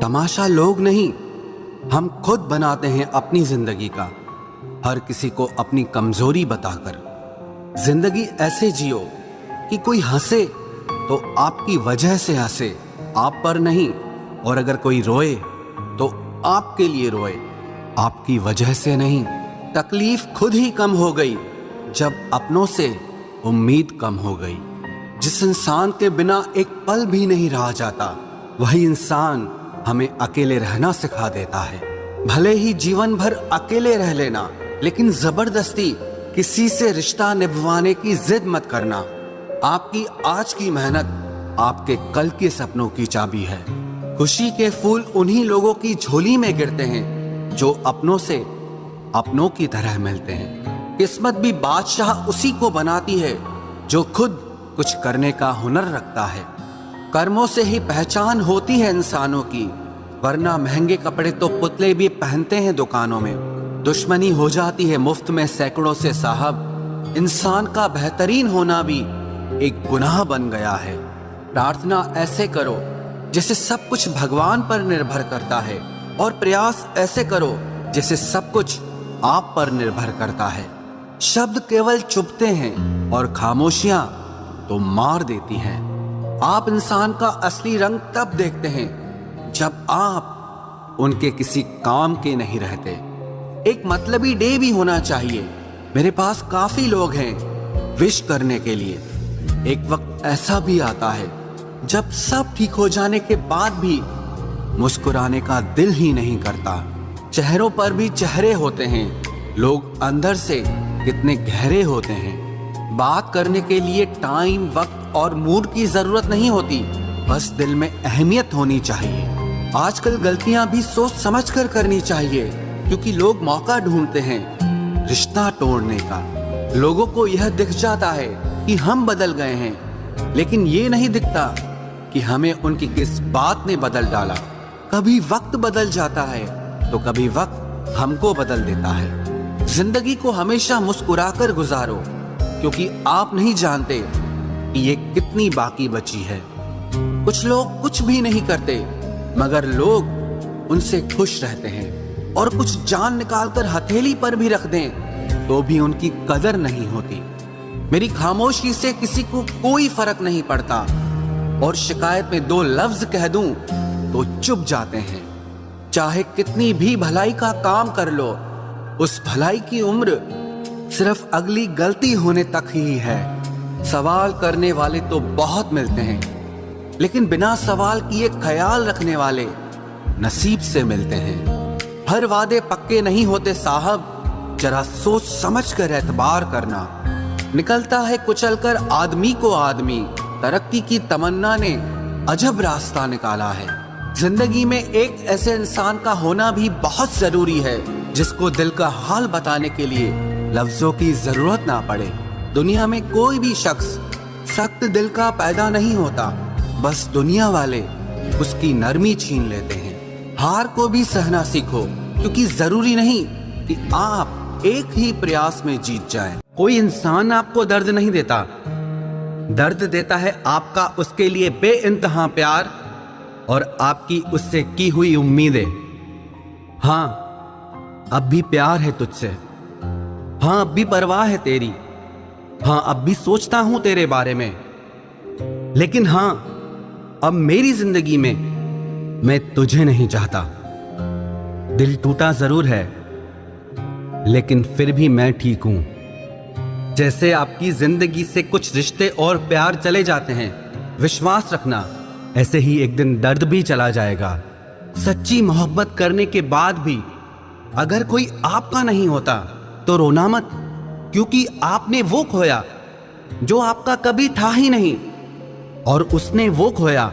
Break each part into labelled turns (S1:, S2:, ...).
S1: तमाशा लोग नहीं, हम खुद बनाते हैं अपनी जिंदगी का, हर किसी को अपनी कमजोरी बताकर। जिंदगी ऐसे जियो कि कोई हंसे तो आपकी वजह से हंसे, आप पर नहीं। और अगर कोई रोए तो आपके लिए रोए, आपकी वजह से नहीं। तकलीफ खुद ही कम हो गई जब अपनों से उम्मीद कम हो गई। जिस इंसान के बिना एक पल भी नहीं रहा जाता, वही इंसान हमें अकेले रहना सिखा देता है। भले ही जीवन भर अकेले रह लेना, लेकिन जबरदस्ती किसी से रिश्ता निभवाने की जिद मत करना। आपकी आज की मेहनत आपके कल के सपनों की चाबी है। खुशी के फूल उन्हीं लोगों की झोली में गिरते हैं जो अपनों से अपनों की तरह मिलते हैं। किस्मत भी बादशाह उसी को बनाती है जो खुद कुछ करने का हुनर रखता है। कर्मों से ही पहचान होती है इंसानों की, वरना महंगे कपड़े तो पुतले भी पहनते हैं दुकानों में। दुश्मनी हो जाती है मुफ्त में सैकड़ों से साहब। इंसान का बेहतरीन होना भी एक गुनाह बन गया है। प्रार्थना ऐसे करो जैसे सब कुछ भगवान पर निर्भर करता है, और प्रयास ऐसे करो जैसे सब कुछ आप पर निर्भर करता है। शब्द केवल चुभते हैं और खामोशियां तो मार देती हैं। आप इंसान का असली रंग तब देखते हैं जब आप उनके किसी काम के नहीं रहते। एक मतलबी डे भी होना चाहिए। मेरे पास काफी लोग हैं विश करने के लिए। एक वक्त ऐसा भी आता है जब सब ठीक हो जाने के बाद भी मुस्कुराने का दिल ही नहीं करता। चेहरों पर भी चेहरे होते हैं, लोग अंदर से कितने गहरे होते हैं। बात करने के लिए टाइम, वक्त और मूड की जरूरत नहीं होती, बस दिल में अहमियत होनी चाहिए। आजकल गलतियां भी सोच समझ कर करनी चाहिए, क्योंकि लोग मौका ढूंढते हैं रिश्ता तोड़ने का। लोगों को यह दिख जाता है कि हम बदल गए हैं, लेकिन ये नहीं दिखता कि हमें उनकी किस बात ने बदल डाला। कभी वक्त बदल जाता है तो कभी वक्त हमको बदल देता है। जिंदगी को हमेशा मुस्कुराकर गुजारो, क्योंकि आप नहीं जानते कि ये कितनी बाकी बची है। कुछ लोग कुछ भी नहीं करते, मगर लोग उनसे खुश रहते हैं, और कुछ जान निकालकर हथेली पर भी रख दें तो भी उनकी कदर नहीं होती। मेरी खामोशी से किसी को कोई फर्क नहीं पड़ता, और शिकायत में 2 लफ्ज कह दूं तो चुप जाते हैं। चाहे कितनी भी भलाई का काम कर लो, उस भलाई की उम्र सिर्फ अगली गलती होने तक ही है। सवाल करने वाले तो बहुत मिलते हैं, लेकिन बिना सवाल किए ख्याल रखने वाले नसीब से मिलते हैं। हर वादे पक्के नहीं होते साहब, जरा सोच समझ कर एतबार करना। निकलता है कुचलकर आदमी को आदमी, तरक्की की तमन्ना ने अजब रास्ता निकाला है। जिंदगी में एक ऐसे इंसान का होना भी बहुत जरूरी है जिसको दिल का हाल बताने के लिए लफ्जों की जरूरत ना पड़े। दुनिया में कोई भी शख्स सख्त दिल का पैदा नहीं होता, बस दुनिया वाले उसकी नरमी छीन लेते हैं। हार को भी सहना सीखो, क्योंकि जरूरी नहीं कि आप एक ही प्रयास में जीत जाएं। कोई इंसान आपको दर्द नहीं देता, दर्द देता है आपका उसके लिए बेइंतहा प्यार और आपकी उससे की हुई उम्मीदें। हाँ, अब भी प्यार है तुझसे। हाँ, अब भी परवाह है तेरी। हाँ, अब भी सोचता हूं तेरे बारे में। लेकिन हाँ, अब मेरी जिंदगी में मैं तुझे नहीं चाहता। दिल टूटा जरूर है, लेकिन फिर भी मैं ठीक हूं। जैसे आपकी जिंदगी से कुछ रिश्ते और प्यार चले जाते हैं, विश्वास रखना ऐसे ही एक दिन दर्द भी चला जाएगा। सच्ची मोहब्बत करने के बाद भी अगर कोई आपका नहीं होता तो रोना मत, क्योंकि आपने वो खोया जो आपका कभी था ही नहीं, और उसने वो खोया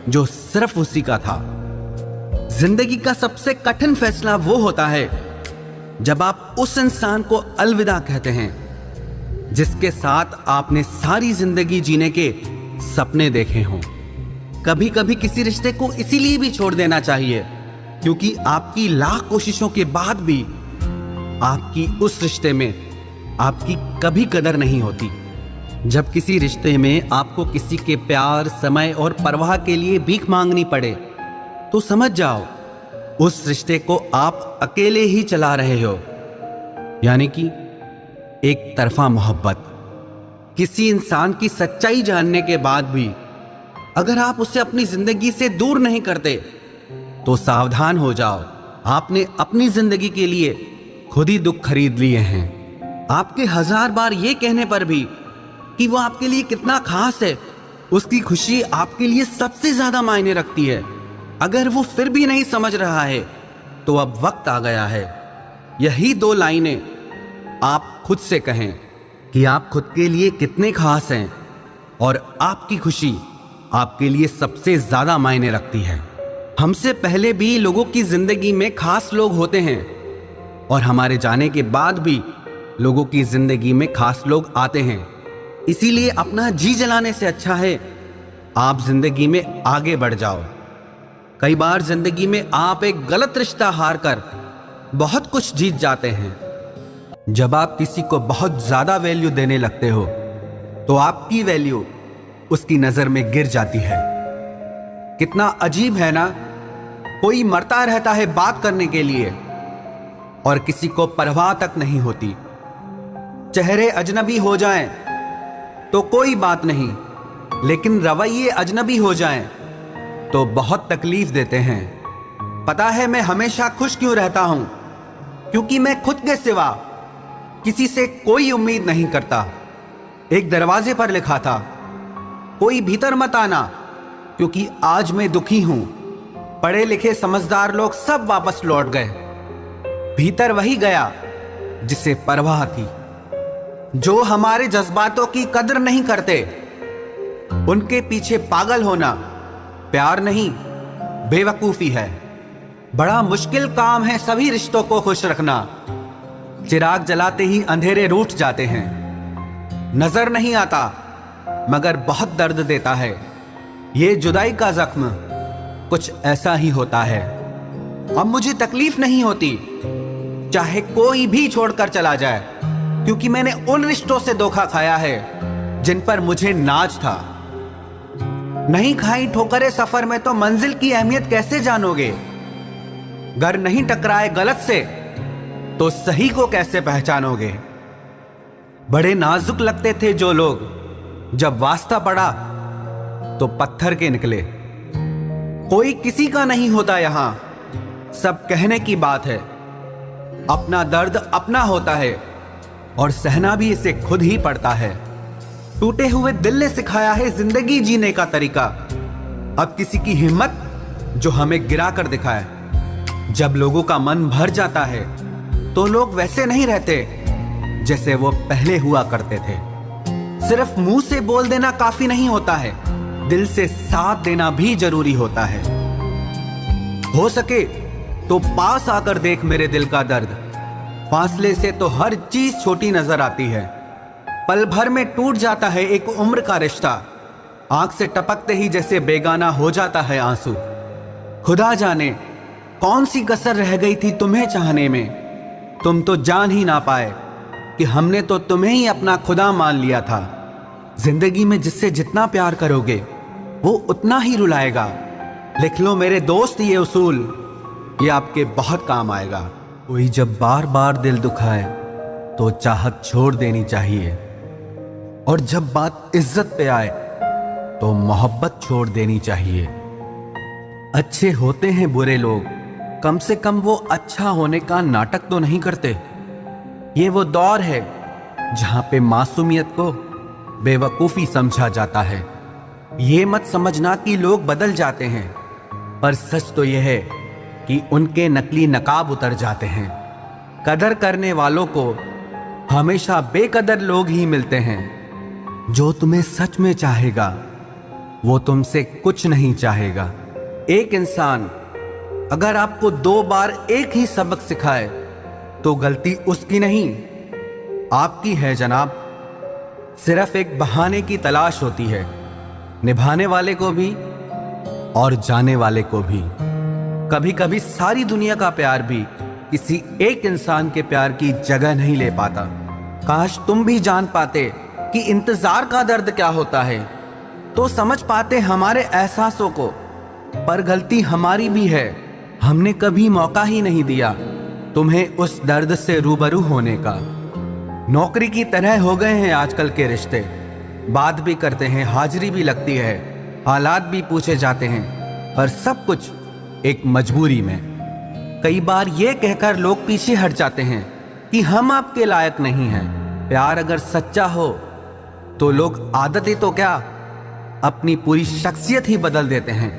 S1: जो सिर्फ उसी का था। जिंदगी का सबसे कठिन फैसला वो होता है जब आप उस इंसान को अलविदा कहते हैं जिसके साथ आपने सारी जिंदगी जीने के सपने देखे हों। कभी कभी किसी रिश्ते को इसीलिए भी छोड़ देना चाहिए क्योंकि आपकी लाख कोशिशों के बाद भी आपकी उस रिश्ते में आपकी कभी कदर नहीं होती। जब किसी रिश्ते में आपको किसी के प्यार, समय और परवाह के लिए भीख मांगनी पड़े, तो समझ जाओ उस रिश्ते को आप अकेले ही चला रहे हो, यानी कि एक तरफा मोहब्बत। किसी इंसान की सच्चाई जानने के बाद भी अगर आप उसे अपनी जिंदगी से दूर नहीं करते तो सावधान हो जाओ, आपने अपनी जिंदगी के लिए खुद ही दुख खरीद लिए हैं। आपके 1000 बार ये कहने पर भी कि वो आपके लिए कितना खास है, उसकी खुशी आपके लिए सबसे ज्यादा मायने रखती है, अगर वो फिर भी नहीं समझ रहा है तो अब वक्त आ गया है यही 2 लाइनें आप खुद से कहें कि आप खुद के लिए कितने खास हैं और आपकी खुशी आपके लिए सबसे ज्यादा मायने रखती है। हमसे पहले भी लोगों की जिंदगी में खास लोग होते हैं और हमारे जाने के बाद भी लोगों की जिंदगी में खास लोग आते हैं। इसीलिए अपना जी जलाने से अच्छा है आप जिंदगी में आगे बढ़ जाओ। कई बार जिंदगी में आप एक गलत रिश्ता हार कर बहुत कुछ जीत जाते हैं। जब आप किसी को बहुत ज्यादा वैल्यू देने लगते हो तो आपकी वैल्यू उसकी नजर में गिर जाती है। कितना अजीब है ना, कोई मरता रहता है बात करने के लिए और किसी को परवाह तक नहीं होती। चेहरे अजनबी हो जाएं तो कोई बात नहीं, लेकिन रवैये अजनबी हो जाएं तो बहुत तकलीफ देते हैं। पता है मैं हमेशा खुश क्यों रहता हूं? क्योंकि मैं खुद के सिवा किसी से कोई उम्मीद नहीं करता। एक दरवाजे पर लिखा था, कोई भीतर मत आना, क्योंकि आज मैं दुखी हूं। पढ़े लिखे समझदार लोग सब वापस लौट गए। भीतर वही गया जिसे परवाह थी। जो हमारे जज्बातों की कदर नहीं करते उनके पीछे पागल होना प्यार नहीं, बेवकूफी है। बड़ा मुश्किल काम है सभी रिश्तों को खुश रखना। चिराग जलाते ही अंधेरे रूठ जाते हैं। नजर नहीं आता मगर बहुत दर्द देता है। ये जुदाई का जख्म कुछ ऐसा ही होता है। अब मुझे तकलीफ नहीं होती चाहे कोई भी छोड़कर चला जाए, क्योंकि मैंने उन रिश्तों से धोखा खाया है जिन पर मुझे नाज था। नहीं खाई ठोकरें सफर में तो मंजिल की अहमियत कैसे जानोगे? घर नहीं टकराए गलत से तो सही को कैसे पहचानोगे? बड़े नाजुक लगते थे जो लोग, जब वास्ता पड़ा तो पत्थर के निकले। कोई किसी का नहीं होता यहां, सब कहने की बात है। अपना दर्द अपना होता है और सहना भी इसे खुद ही पड़ता है। टूटे हुए दिल ने सिखाया है जिंदगी जीने का तरीका। अब किसी की हिम्मत जो हमें गिरा कर दिखाए। जब लोगों का मन भर जाता है तो लोग वैसे नहीं रहते जैसे वो पहले हुआ करते थे। सिर्फ मुंह से बोल देना काफी नहीं होता है, दिल से साथ देना भी जरूरी होता है। हो सके तो पास आकर देख मेरे दिल का दर्द। फासले से तो हर चीज छोटी नजर आती है। पल भर में टूट जाता है एक उम्र का रिश्ता। आंख से टपकते ही जैसे बेगाना हो जाता है आंसू। खुदा जाने कौन सी कसर रह गई थी तुम्हें चाहने में। तुम तो जान ही ना पाए कि हमने तो तुम्हें ही अपना खुदा मान लिया था। जिंदगी में जिससे जितना प्यार करोगे वो उतना ही रुलाएगा। लिख लो मेरे दोस्त ये उसूल, ये आपके बहुत काम आएगा। कोई जब बार बार दिल दुखाए तो चाहत छोड़ देनी चाहिए, और जब बात इज्जत पे आए तो मोहब्बत छोड़ देनी चाहिए। अच्छे होते हैं बुरे लोग, कम से कम वो अच्छा होने का नाटक तो नहीं करते। ये वो दौर है जहां पे मासूमियत को बेवकूफी समझा जाता है। ये मत समझना कि लोग बदल जाते हैं, पर सच तो यह है कि उनके नकली नकाब उतर जाते हैं। कदर करने वालों को हमेशा बेकदर लोग ही मिलते हैं। जो तुम्हें सच में चाहेगा वो तुमसे कुछ नहीं चाहेगा। एक इंसान अगर आपको 2 बार एक ही सबक सिखाए तो गलती उसकी नहीं आपकी है जनाब। सिर्फ एक बहाने की तलाश होती है, निभाने वाले को भी और जाने वाले को भी। कभी कभी सारी दुनिया का प्यार भी किसी एक इंसान के प्यार की जगह नहीं ले पाता। काश तुम भी जान पाते कि इंतजार का दर्द क्या होता है, तो समझ पाते हमारे एहसासों को पर गलती हमारी भी है, हमने कभी मौका ही नहीं दिया तुम्हें उस दर्द से रूबरू होने का। नौकरी की तरह हो गए हैं आजकल के रिश्ते, बात भी करते हैं, हाजिरी भी लगती है, हालात भी पूछे जाते हैं, पर सब कुछ एक मजबूरी में। कई बार ये कहकर लोग पीछे हट जाते हैं कि हम आपके लायक नहीं हैं। प्यार अगर सच्चा हो तो लोग आदतें तो क्या, अपनी पूरी शख्सियत ही बदल देते हैं।